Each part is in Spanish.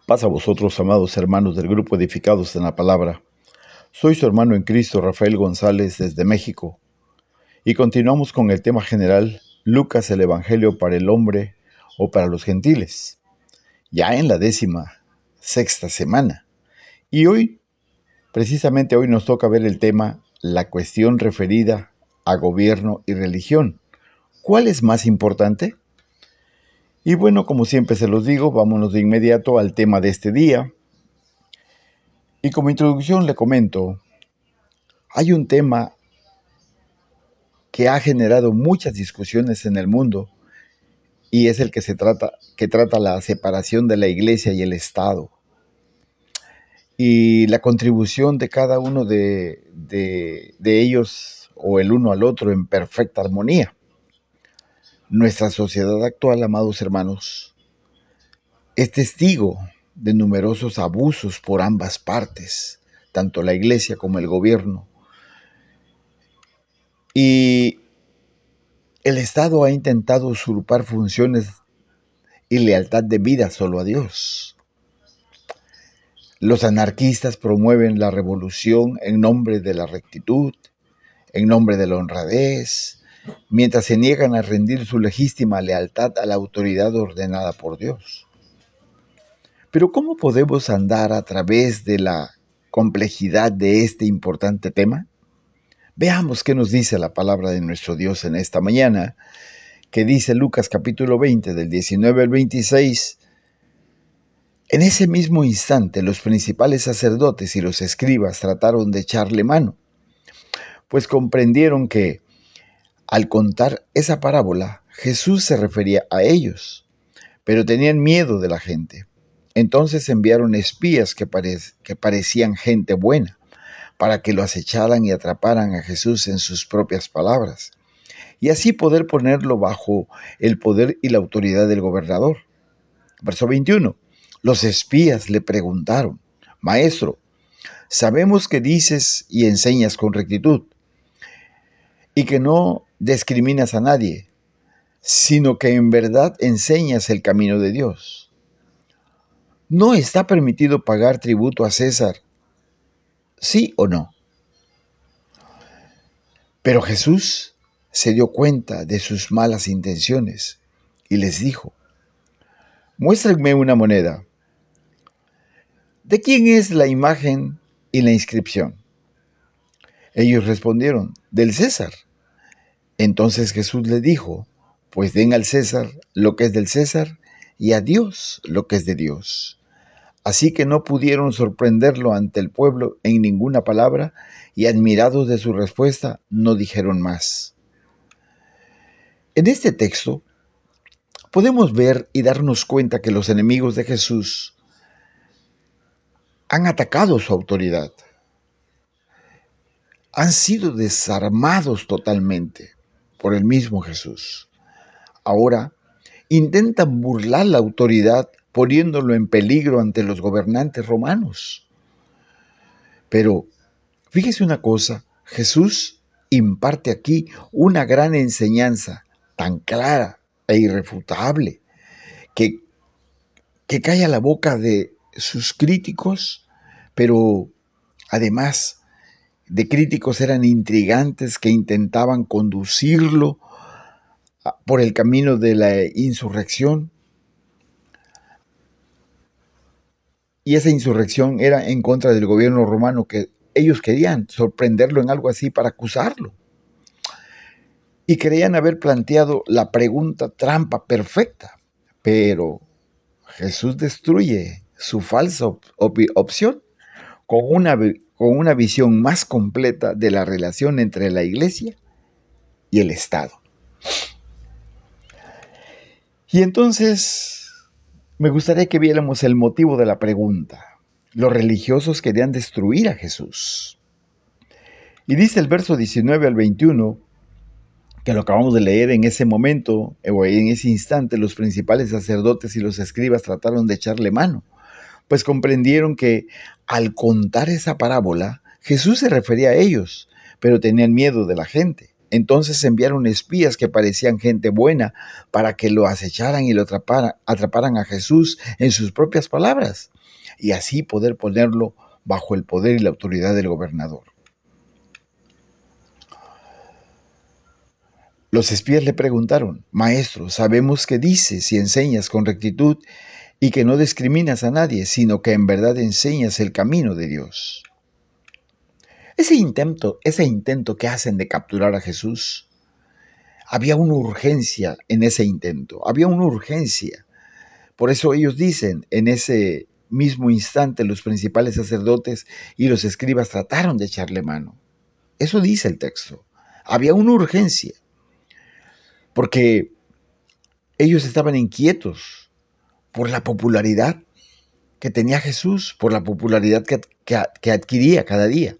Paz a vosotros, amados hermanos del grupo Edificados en la Palabra. Soy su hermano en Cristo, Rafael González, desde México. Y continuamos con el tema general, Lucas, el Evangelio para el hombre o para los gentiles. Ya en la 16ª semana. Y hoy, precisamente hoy nos toca ver el tema, la cuestión referida a gobierno y religión. ¿Cuál es más importante? Y bueno, como siempre se los digo, vámonos de inmediato al tema de este día. Y como introducción le comento, hay un tema que ha generado muchas discusiones en el mundo y es el que trata la separación de la Iglesia y el Estado y la contribución de cada uno de ellos o el uno al otro en perfecta armonía. Nuestra sociedad actual, amados hermanos, es testigo de numerosos abusos por ambas partes, tanto la Iglesia como el gobierno. Y el Estado ha intentado usurpar funciones y lealtad de vida solo a Dios. Los anarquistas promueven la revolución en nombre de la rectitud, en nombre de la honradez, mientras se niegan a rendir su legítima lealtad a la autoridad ordenada por Dios. Pero ¿cómo podemos andar a través de la complejidad de este importante tema? Veamos qué nos dice la palabra de nuestro Dios en esta mañana, que dice Lucas capítulo 20, del 19 al 26, En ese mismo instante los principales sacerdotes y los escribas trataron de echarle mano, pues comprendieron que, al contar esa parábola, Jesús se refería a ellos, pero tenían miedo de la gente. Entonces enviaron espías que parecían gente buena, para que lo acecharan y atraparan a Jesús en sus propias palabras, y así poder ponerlo bajo el poder y la autoridad del gobernador. Verso 21. Los espías le preguntaron: Maestro, sabemos que dices y enseñas con rectitud, y que no discriminas a nadie, sino que en verdad enseñas el camino de Dios. ¿No está permitido pagar tributo a César, sí o no? Pero Jesús se dio cuenta de sus malas intenciones y les dijo: Muéstrenme una moneda. ¿De quién es la imagen y la inscripción? Ellos respondieron: del César. Entonces Jesús les dijo: Pues den al César lo que es del César y a Dios lo que es de Dios. Así que no pudieron sorprenderlo ante el pueblo en ninguna palabra, y admirados de su respuesta, no dijeron más. En este texto podemos ver y darnos cuenta que los enemigos de Jesús han atacado su autoridad, han sido desarmados totalmente por el mismo Jesús. Ahora intentan burlar la autoridad poniéndolo en peligro ante los gobernantes romanos. Pero fíjese una cosa, Jesús imparte aquí una gran enseñanza tan clara e irrefutable que calla la boca de sus críticos, pero además de críticos eran intrigantes que intentaban conducirlo por el camino de la insurrección. Y esa insurrección era en contra del gobierno romano, que ellos querían sorprenderlo en algo así para acusarlo. Y creían haber planteado la pregunta trampa perfecta. Pero Jesús destruye su falsa opción con una visión más completa de la relación entre la Iglesia y el Estado. Y entonces me gustaría que viéramos el motivo de la pregunta. Los religiosos querían destruir a Jesús. Y dice el verso 19 al 21, que lo acabamos de leer: en ese momento, o en ese instante, los principales sacerdotes y los escribas trataron de echarle mano, pues comprendieron que al contar esa parábola, Jesús se refería a ellos, pero tenían miedo de la gente. Entonces enviaron espías que parecían gente buena para que lo acecharan y lo atraparan a Jesús en sus propias palabras y así poder ponerlo bajo el poder y la autoridad del gobernador. Los espías le preguntaron: Maestro, sabemos que dices y enseñas con rectitud y que no discriminas a nadie, sino que en verdad enseñas el camino de Dios. Ese intento que hacen de capturar a Jesús, había una urgencia en ese intento, había una urgencia. Por eso ellos dicen, en ese mismo instante los principales sacerdotes y los escribas trataron de echarle mano. Eso dice el texto. Había una urgencia, porque ellos estaban inquietos por la popularidad que tenía Jesús, por la popularidad que adquiría cada día.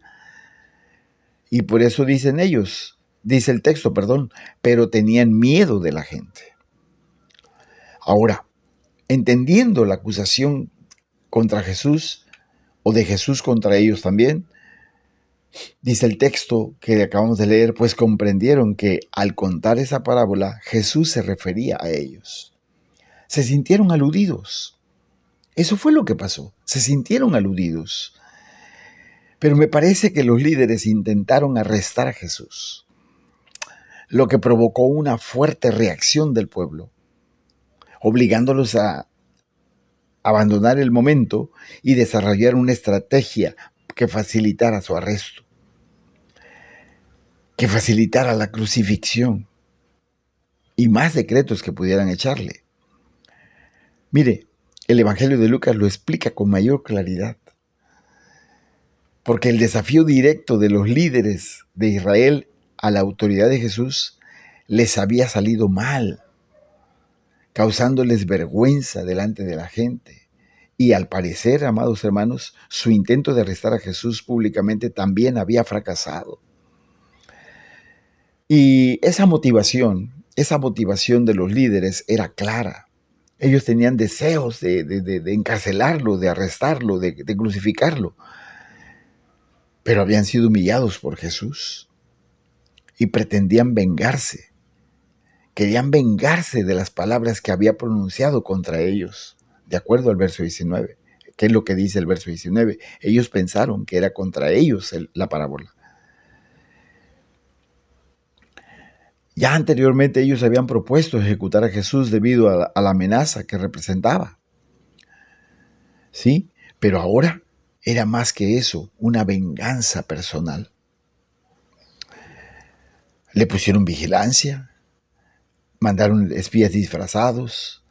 Y por eso dicen ellos, dice el texto, pero tenían miedo de la gente. Ahora, entendiendo la acusación contra Jesús, o de Jesús contra ellos también, dice el texto que acabamos de leer, pues comprendieron que al contar esa parábola, Jesús se refería a ellos. Se sintieron aludidos. Eso fue lo que pasó, se sintieron aludidos. Pero me parece que los líderes intentaron arrestar a Jesús, lo que provocó una fuerte reacción del pueblo, obligándolos a abandonar el momento y desarrollar una estrategia que facilitara su arresto, que facilitara la crucifixión y más decretos que pudieran echarle. Mire, el Evangelio de Lucas lo explica con mayor claridad, porque el desafío directo de los líderes de Israel a la autoridad de Jesús les había salido mal, causándoles vergüenza delante de la gente. Y al parecer, amados hermanos, su intento de arrestar a Jesús públicamente también había fracasado. Y esa motivación de los líderes era clara. Ellos tenían deseos de encarcelarlo, de arrestarlo, de crucificarlo. Pero habían sido humillados por Jesús y pretendían vengarse. Querían vengarse de las palabras que había pronunciado contra ellos, de acuerdo al verso 19. ¿Qué es lo que dice el verso 19? Ellos pensaron que era contra ellos la parábola. Ya anteriormente ellos habían propuesto ejecutar a Jesús debido a la amenaza que representaba. ¿Sí? Pero ahora era más que eso, una venganza personal. Le pusieron vigilancia, mandaron espías disfrazados,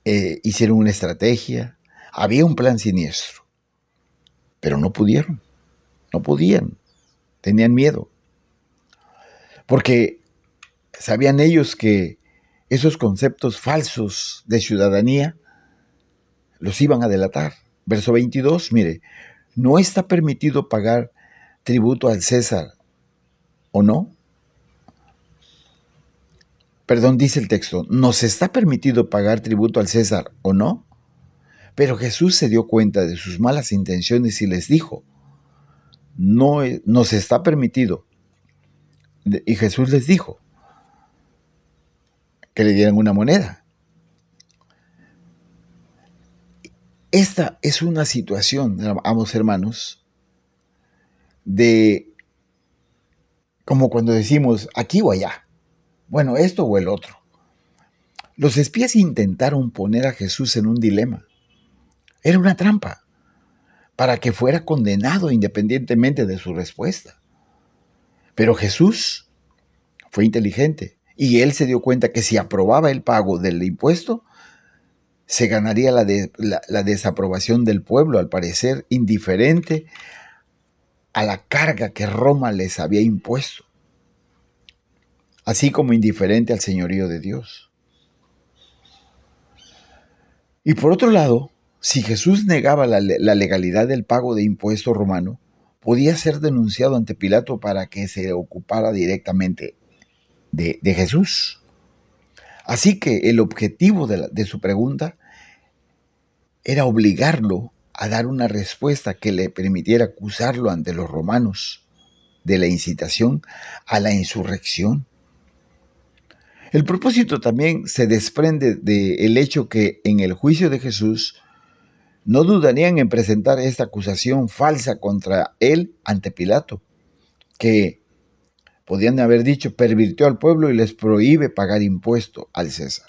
hicieron una estrategia, había un plan siniestro, pero no pudieron, no podían, tenían miedo, porque sabían ellos que esos conceptos falsos de ciudadanía los iban a delatar. Verso 22, mire, ¿no está permitido pagar tributo al César o no? Dice el texto, ¿nos está permitido pagar tributo al César o no? Pero Jesús se dio cuenta de sus malas intenciones y les dijo, no nos está permitido. Y Jesús les dijo que le dieran una moneda. Esta es una situación, amados hermanos, de como cuando decimos aquí o allá. Bueno, esto o el otro. Los espías intentaron poner a Jesús en un dilema. Era una trampa para que fuera condenado independientemente de su respuesta. Pero Jesús fue inteligente y él se dio cuenta que si aprobaba el pago del impuesto, se ganaría la desaprobación del pueblo, al parecer indiferente a la carga que Roma les había impuesto, así como indiferente al señorío de Dios. Y por otro lado, si Jesús negaba la legalidad del pago de impuesto romano, podía ser denunciado ante Pilato para que se ocupara directamente de Jesús. Así que el objetivo de su pregunta era obligarlo a dar una respuesta que le permitiera acusarlo ante los romanos. de la incitación a la insurrección. El propósito también se desprende del hecho que en el juicio de Jesús no dudarían en presentar esta acusación falsa contra él ante Pilato, que podían haber dicho pervirtió al pueblo y les prohíbe pagar impuesto al César.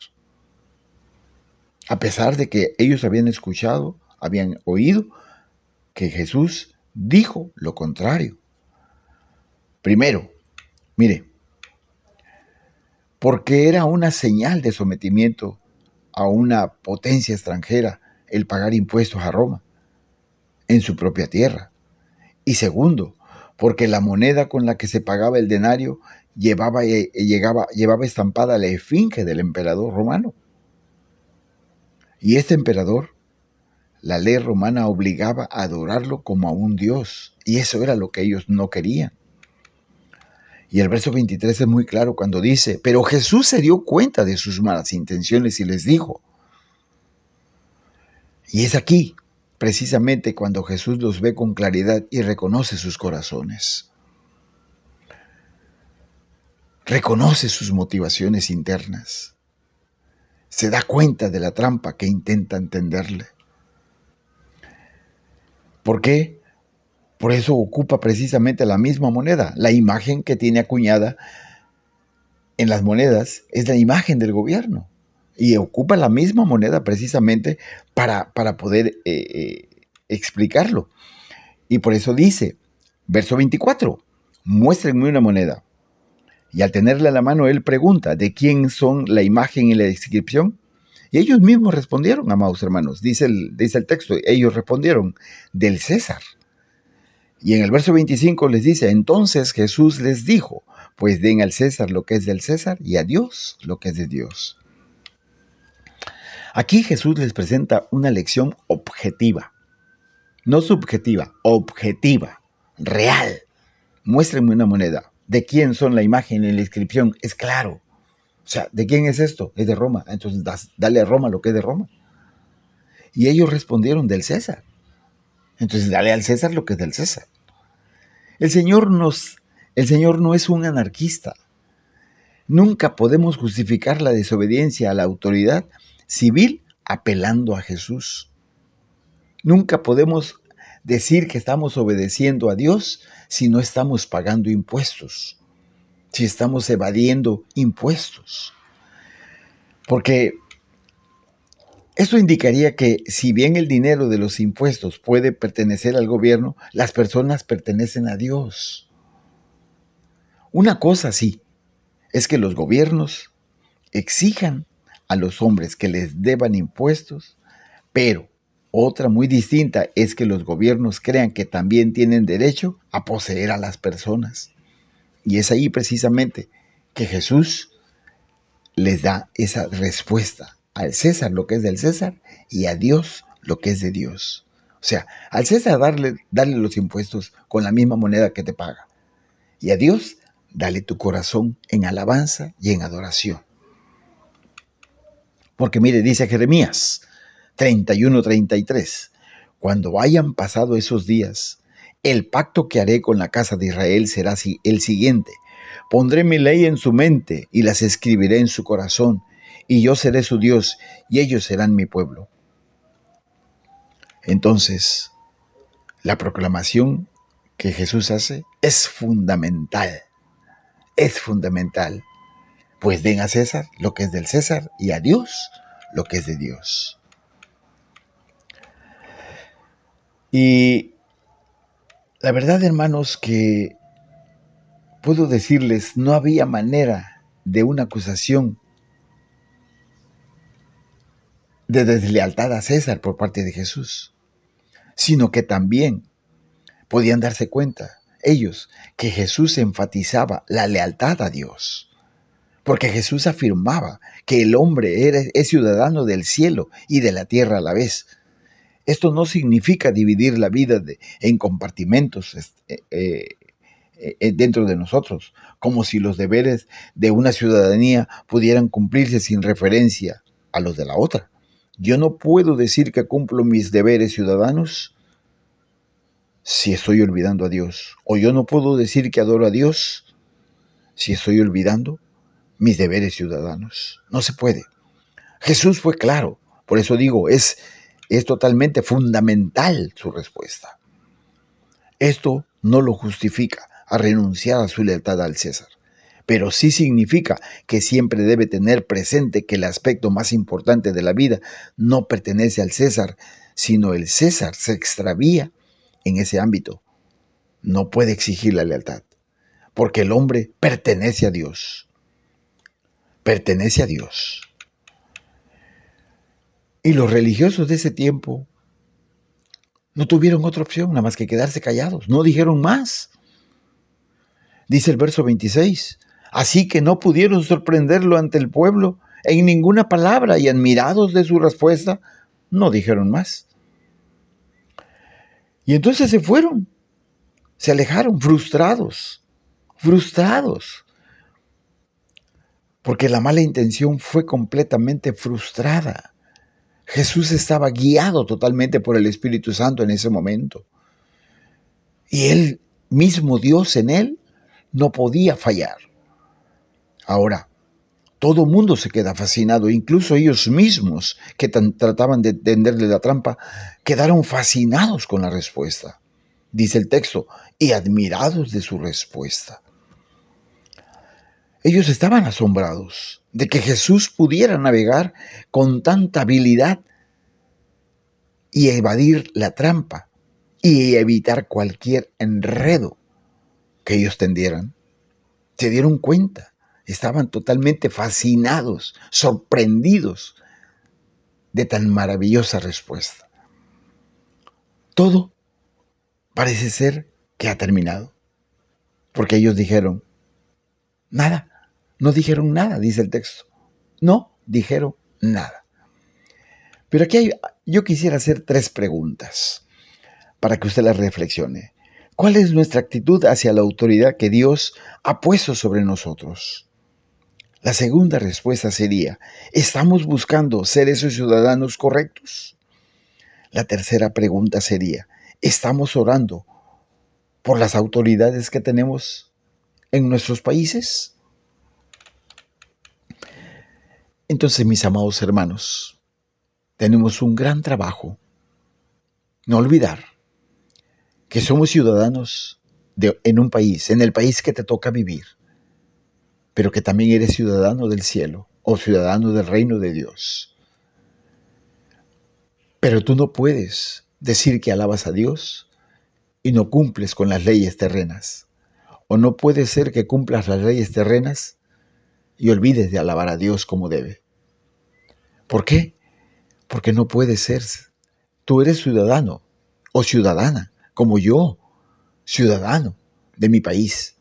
A pesar de que ellos habían escuchado, habían oído que Jesús dijo lo contrario. Primero, mire, porque era una señal de sometimiento a una potencia extranjera el pagar impuestos a Roma en su propia tierra. Y segundo, porque la moneda con la que se pagaba el denario llevaba estampada la esfinge del emperador romano. Y este emperador, la ley romana obligaba a adorarlo como a un dios, y eso era lo que ellos no querían. Y el verso 23 es muy claro cuando dice, pero Jesús se dio cuenta de sus malas intenciones y les dijo. Y es aquí, precisamente, cuando Jesús los ve con claridad y reconoce sus corazones. Reconoce sus motivaciones internas. Se da cuenta de la trampa que intenta tenderle. ¿Por qué? Por eso ocupa precisamente la misma moneda. La imagen que tiene acuñada en las monedas es la imagen del gobierno. Y ocupa la misma moneda precisamente para poder explicarlo. Y por eso dice, verso 24, muéstrenme una moneda. Y al tenerla en la mano, él pregunta, ¿de quién son la imagen y la inscripción? Y ellos mismos respondieron, amados hermanos, dice el texto, ellos respondieron, del César. Y en el verso 25 les dice, entonces Jesús les dijo, pues den al César lo que es del César y a Dios lo que es de Dios. Aquí Jesús les presenta una lección objetiva, no subjetiva, objetiva, real. Muéstrenme una moneda. ¿De quién son la imagen y la inscripción? Es claro. O sea, ¿de quién es esto? Es de Roma. Entonces dale a Roma lo que es de Roma. Y ellos respondieron del César. Entonces dale al César lo que es del César. El Señor no es un anarquista. Nunca podemos justificar la desobediencia a la autoridad civil apelando a Jesús. Nunca podemos decir que estamos obedeciendo a Dios si no estamos pagando impuestos, si estamos evadiendo impuestos. Porque eso indicaría que si bien el dinero de los impuestos puede pertenecer al gobierno, las personas pertenecen a Dios. Una cosa sí, es que los gobiernos exijan a los hombres que les deban impuestos, pero otra muy distinta es que los gobiernos crean que también tienen derecho a poseer a las personas. Y es ahí precisamente que Jesús les da esa respuesta. Al César lo que es del César y a Dios lo que es de Dios. O sea, al César darle los impuestos con la misma moneda que te paga. Y a Dios dale tu corazón en alabanza y en adoración. Porque mire, dice Jeremías 31:33, cuando hayan pasado esos días, el pacto que haré con la casa de Israel será el siguiente. Pondré mi ley en su mente y las escribiré en su corazón, y yo seré su Dios, y ellos serán mi pueblo. Entonces, la proclamación que Jesús hace es fundamental. Es fundamental. Pues den a César lo que es del César y a Dios lo que es de Dios. Y la verdad, hermanos, que puedo decirles, no había manera de una acusación de deslealtad a César por parte de Jesús, sino que también podían darse cuenta ellos que Jesús enfatizaba la lealtad a Dios, porque Jesús afirmaba que el hombre es ciudadano del cielo y de la tierra a la vez. Esto no significa dividir la vida en compartimentos dentro de nosotros, como si los deberes de una ciudadanía pudieran cumplirse sin referencia a los de la otra. Yo no puedo decir que cumplo mis deberes ciudadanos si estoy olvidando a Dios. O yo no puedo decir que adoro a Dios si estoy olvidando mis deberes ciudadanos. No se puede. Jesús fue claro. Por eso digo, es totalmente fundamental su respuesta. Esto no lo justifica a renunciar a su lealtad al César, pero sí significa que siempre debe tener presente que el aspecto más importante de la vida no pertenece al César, sino el César se extravía en ese ámbito. No puede exigir la lealtad, porque el hombre pertenece a Dios. Pertenece a Dios. Y los religiosos de ese tiempo no tuvieron otra opción nada más que quedarse callados. No dijeron más. Dice el verso 26. Así que no pudieron sorprenderlo ante el pueblo en ninguna palabra y admirados de su respuesta, no dijeron más. Y entonces se fueron, se alejaron frustrados, porque la mala intención fue completamente frustrada. Jesús estaba guiado totalmente por el Espíritu Santo en ese momento. Y él mismo, Dios en él, no podía fallar. Ahora, todo mundo se queda fascinado, incluso ellos mismos que trataban de tenderle la trampa, quedaron fascinados con la respuesta. Dice el texto, y admirados de su respuesta. Ellos estaban asombrados de que Jesús pudiera navegar con tanta habilidad y evadir la trampa y evitar cualquier enredo que ellos tendieran. Se dieron cuenta, estaban totalmente fascinados, sorprendidos de tan maravillosa respuesta. Todo parece ser que ha terminado, porque ellos dijeron nada, no dijeron nada, dice el texto, no dijeron nada. Pero aquí yo quisiera hacer 3 preguntas para que usted las reflexione. ¿Cuál es nuestra actitud hacia la autoridad que Dios ha puesto sobre nosotros? La segunda respuesta sería, ¿estamos buscando ser esos ciudadanos correctos? La tercera pregunta sería, ¿estamos orando por las autoridades que tenemos en nuestros países? Entonces, mis amados hermanos, tenemos un gran trabajo. No olvidar que somos ciudadanos en un país, en el país que te toca vivir, pero que también eres ciudadano del cielo o ciudadano del reino de Dios. Pero tú no puedes decir que alabas a Dios y no cumples con las leyes terrenas. O no puede ser que cumplas las leyes terrenas y olvides de alabar a Dios como debe. ¿Por qué? Porque no puede ser. Tú eres ciudadano o ciudadana, como yo, ciudadano de mi país.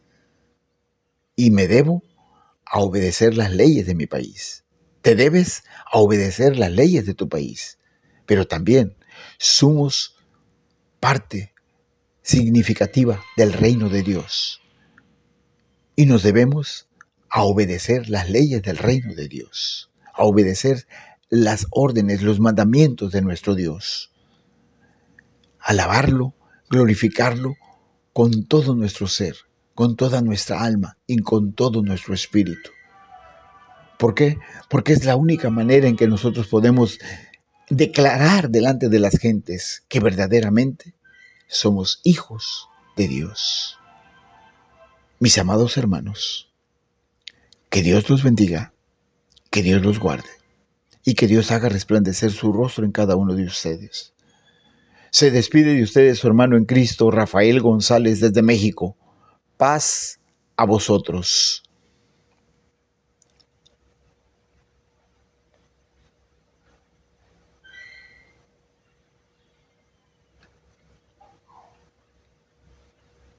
Y me debo a obedecer las leyes de mi país. Te debes a obedecer las leyes de tu país. Pero también somos parte significativa del reino de Dios. Y nos debemos a obedecer las leyes del reino de Dios, a obedecer las órdenes, los mandamientos de nuestro Dios. Alabarlo, glorificarlo con todo nuestro ser, con toda nuestra alma y con todo nuestro espíritu. ¿Por qué? Porque es la única manera en que nosotros podemos declarar delante de las gentes que verdaderamente somos hijos de Dios. Mis amados hermanos, que Dios los bendiga, que Dios los guarde y que Dios haga resplandecer su rostro en cada uno de ustedes. Se despide de ustedes su hermano en Cristo, Rafael González, desde México. Paz a vosotros.